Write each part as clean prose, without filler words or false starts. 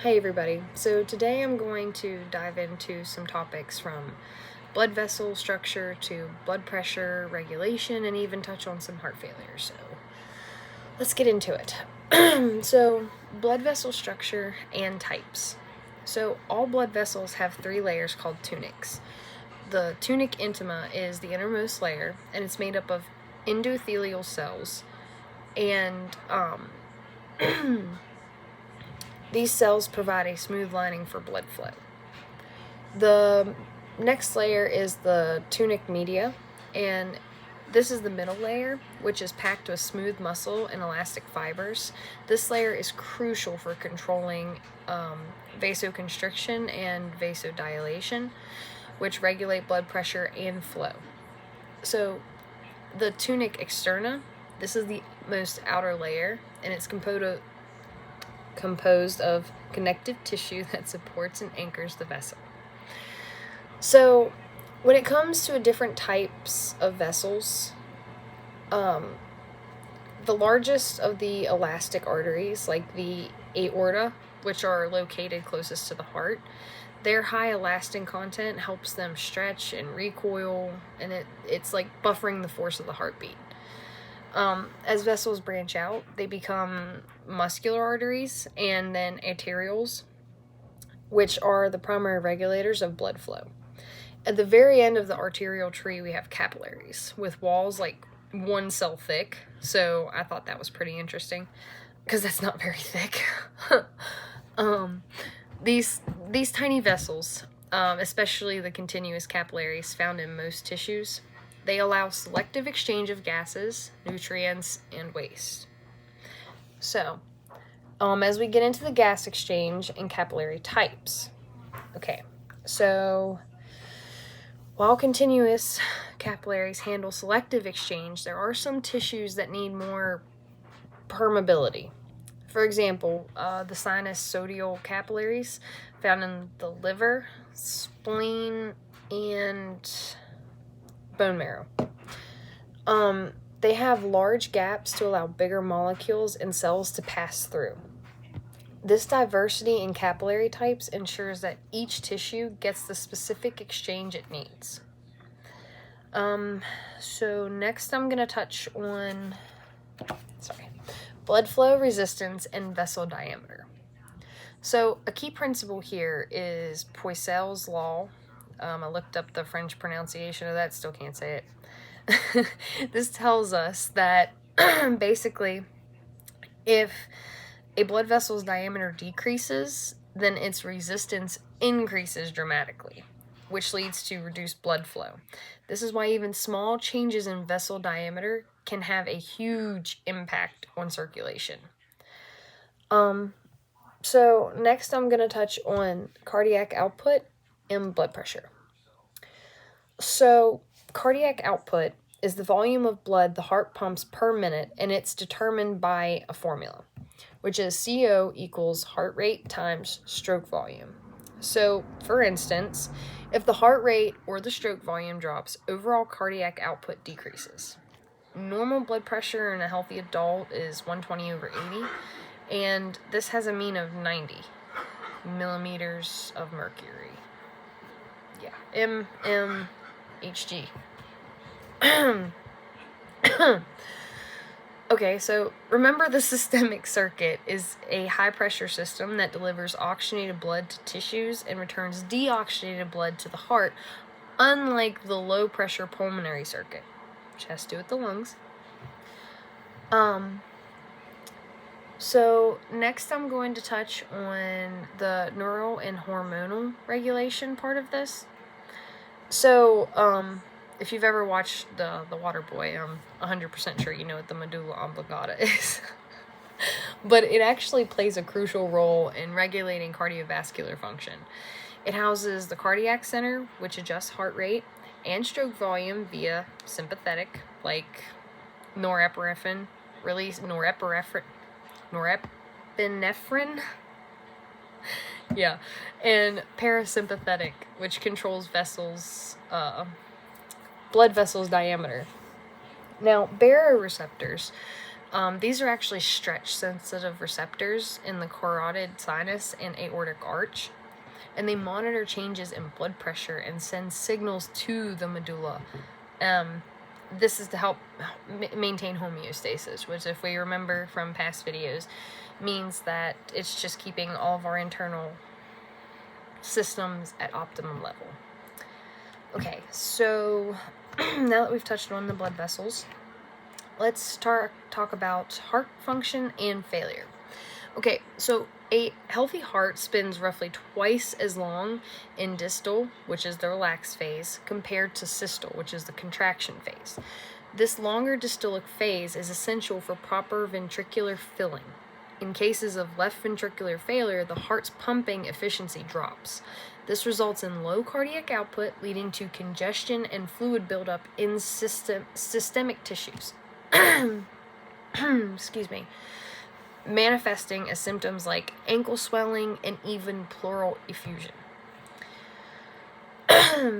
Hey everybody, so today I'm going to dive into some topics from blood vessel structure to blood pressure regulation and even touch on some heart failure, so let's get into it. So, blood vessel structure and types. So, all blood vessels have three layers called tunics. The tunic intima is the innermost layer, and it's made up of endothelial cells, and these cells provide a smooth lining for blood flow. The next layer is the tunic media, and this is the middle layer, which is packed with smooth muscle and elastic fibers. This layer is crucial for controlling vasoconstriction and vasodilation, which regulate blood pressure and flow. So the tunic externa, this is the most outer layer, and it's composed of connective tissue that supports and anchors the vessel. So, when it comes to different types of vessels, the largest of the elastic arteries, like the aorta, which are located closest to the heart, their high elastin content helps them stretch and recoil, and it's like buffering the force of the heartbeat. As vessels branch out, they become muscular arteries and then arterioles, which are the primary regulators of blood flow. At the very end of the arterial tree, we have capillaries with walls like 1 cell thick. So I thought that was pretty interesting because that's not very thick. These tiny vessels, especially the continuous capillaries found in most tissues, they allow selective exchange of gases, nutrients, and waste. So, as we get into the gas exchange and capillary types. Okay, so while continuous capillaries handle selective exchange, there are some tissues that need more permeability. For example, the sinusoidal capillaries found in the liver, spleen, and bone marrow. They have large gaps to allow bigger molecules and cells to pass through. This diversity in capillary types ensures that each tissue gets the specific exchange it needs. So next I'm going to touch on, blood flow resistance and vessel diameter. So a key principle here is Poiseuille's law. I looked up the French pronunciation of that, still can't say it. This tells us that basically if a blood vessel's diameter decreases, then its resistance increases dramatically, which leads to reduced blood flow. This is why even small changes in vessel diameter can have a huge impact on circulation. So next I'm going to touch on cardiac output and blood pressure. So cardiac output is the volume of blood the heart pumps per minute, and it's determined by a formula, which is CO equals heart rate times stroke volume. So, for instance, if the heart rate or the stroke volume drops, overall cardiac output decreases. Normal blood pressure in a healthy adult is 120/80, and this has a mean of 90 millimeters of mercury. Yeah, mmHg. Okay, so remember the systemic circuit is a high-pressure system that delivers oxygenated blood to tissues and returns deoxygenated blood to the heart, unlike the low-pressure pulmonary circuit, which has to do with the lungs. So next I'm going to touch on the neural and hormonal regulation part of this. So, if you've ever watched the Waterboy, I'm 100% sure you know what the medulla oblongata is. But it actually plays a crucial role in regulating cardiovascular function. It houses the cardiac center, which adjusts heart rate and stroke volume via sympathetic, like norepinephrine, yeah, and parasympathetic, which controls blood vessels diameter. Now, baroreceptors These are actually stretch-sensitive receptors in the carotid sinus and aortic arch, and they monitor changes in blood pressure and send signals to the medulla. This is to help maintain homeostasis, which, if we remember from past videos, means that it's just keeping all of our internal systems at optimum level. Okay, so now that we've touched on the blood vessels, let's talk about heart function and failure. Okay, so a healthy heart spins roughly twice as long in distal, which is the relaxed phase, compared to systole, which is the contraction phase. This longer dystolic phase is essential for proper ventricular filling. In cases of left ventricular failure, the heart's pumping efficiency drops. This results in low cardiac output, leading to congestion and fluid buildup in systemic tissues. Excuse me. Manifesting as symptoms like ankle swelling and even pleural effusion.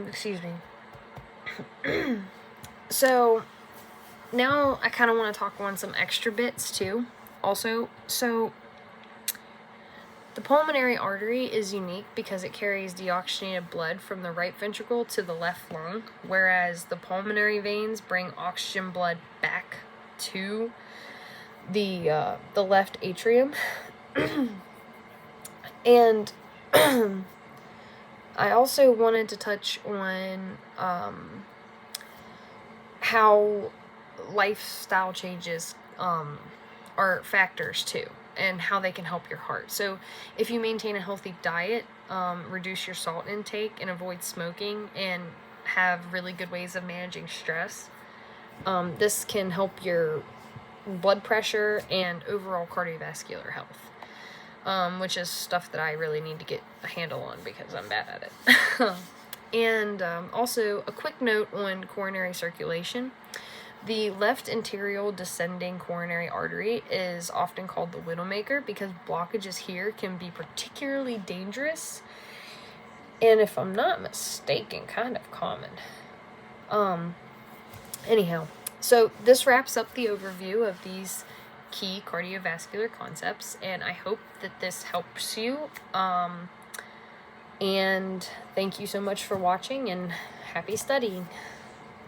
Excuse me. So now I kind of want to talk on some extra bits too. Also, so the pulmonary artery is unique because it carries deoxygenated blood from the right ventricle to the left lung, whereas the pulmonary veins bring oxygen blood back to the left atrium. And I also wanted to touch on how lifestyle changes are factors too, and how they can help your heart. So if you maintain a healthy diet, reduce your salt intake, and avoid smoking, and have really good ways of managing stress, this can help your blood pressure and overall cardiovascular health, which is stuff that I really need to get a handle on because I'm bad at it. And also a quick note on coronary circulation. The left anterior descending coronary artery is often called the widowmaker because blockages here can be particularly dangerous, and if I'm not mistaken, kind of common. Anyhow, so this wraps up the overview of these key cardiovascular concepts, and I hope that this helps you. And thank you so much for watching, and happy studying.